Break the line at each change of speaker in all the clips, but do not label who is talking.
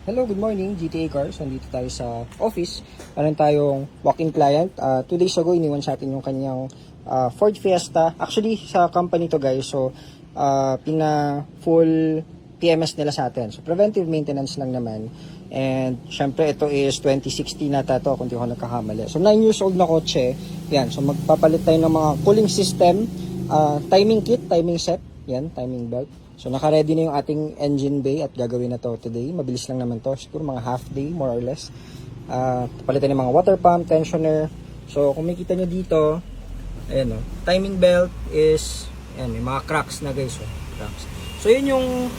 Hello, good morning, GTA Cars. Nandito tayo sa office. Meron tayong walk-in client. 2 days ago, iniwan sa atin yung kanyang Ford Fiesta. Actually, sa company to guys. So, full PMS nila sa atin. So, preventive maintenance lang naman. And, syempre, ito is 2016 nata to, kung di ako nagkakamali. So, 9 years old na kotse. Yan. So, magpapalit tayo ng mga cooling system, timing kit, timing set. Yan, timing belt. So, naka-ready na yung ating engine bay at gagawin na to today. Mabilis lang naman to. Siguro mga half day, more or less. Palitan ng mga water pump, tensioner. So, kung makita nyo dito, ayan o. Timing belt is, ayan, may mga cracks na guys. Cracks. So, yun yung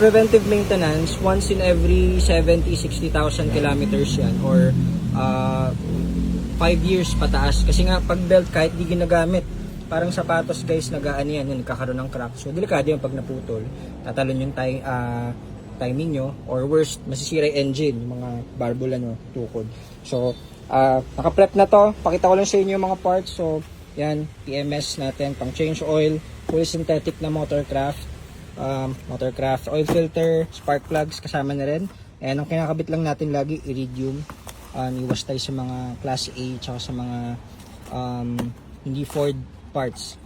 preventive maintenance. Once in every 70,000-60,000 kilometers yan. Or 5 years pataas. Kasi nga, pag belt kahit di ginagamit, parang sapatos guys, nagaan yan, nagkakaroon ng crack. So, delikado yung pag naputol. Tatalon yung timing nyo. Or worst, masisira yung engine, yung mga barbula nyo, tukod. So, naka-prep na to. Pakita ko lang sa inyo yung mga parts. So, yan, PMS natin, pang change oil, fully synthetic na motorcraft, oil filter, spark plugs, kasama na rin. And ang kinakabit lang natin lagi, iridium. Iwas tayo sa mga class A, tsaka sa mga hindi Ford parts.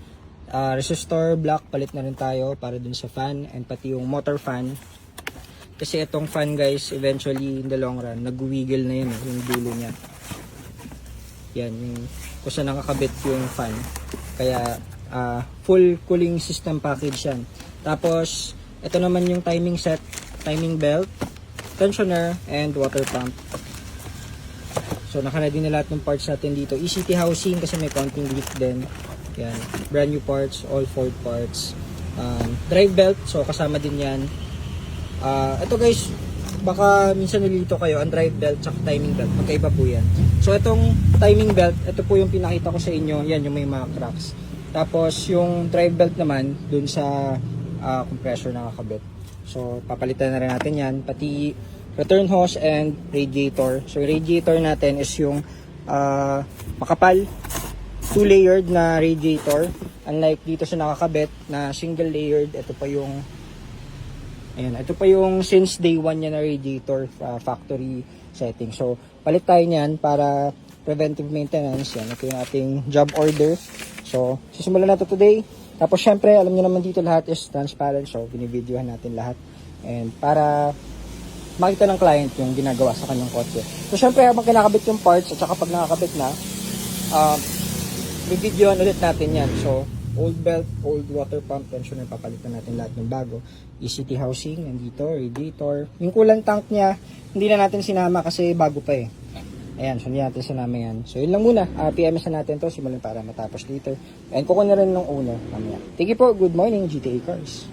Resistor block, palit na rin tayo para dun sa fan and pati yung motor fan. Kasi itong fan guys, eventually in the long run, nag-wiggle na yun, yung dulo niya. Yan, yung kung saan nakakabit yung fan. Kaya full cooling system package yan. Tapos, ito naman yung timing set, timing belt, tensioner, and water pump. So, naka-ready na lahat ng parts natin dito. ECT housing kasi may konting leak din. Yan, brand new parts, all Ford parts. Drive belt, so kasama din yan. Ito guys, baka minsan nalilito kayo, ang drive belt at timing belt, magkaiba po yan. So itong timing belt, ito po yung pinakita ko sa inyo, yan yung may mga cracks. Tapos yung drive belt naman, dun sa compressor nakakabit. So papalitan na rin natin yan, pati return hose and radiator. So radiator natin is yung makapal, 2-layered na radiator. Unlike dito sa nakakabit na single layered, ito pa yung ayan, ito pa yung since day 1 yan na radiator, factory setting. So palit tayo niyan para preventive maintenance. Yan, ito yung ating job order. So sisimulan natin today. Tapos syempre, alam niyo naman dito lahat is transparent. So binibidyohan natin lahat. And para makita ng client yung ginagawa sa kanyang kotse. So syempre, habang kinakabit yung parts at saka pag nakakabit na, bibidyohan ulit natin yan. So, old belt, old water pump, tensioner, papalitan natin lahat ng bago. ECT housing, nandito, radiator. Yung coolant tank niya, hindi na natin sinama kasi bago pa eh. Ayan, so hindi natin sinama yan. So, yun lang muna. PMS na natin to, simulan para matapos later. And kukunin na rin ng owner mamaya. Thank you po, good morning, GTA Cars.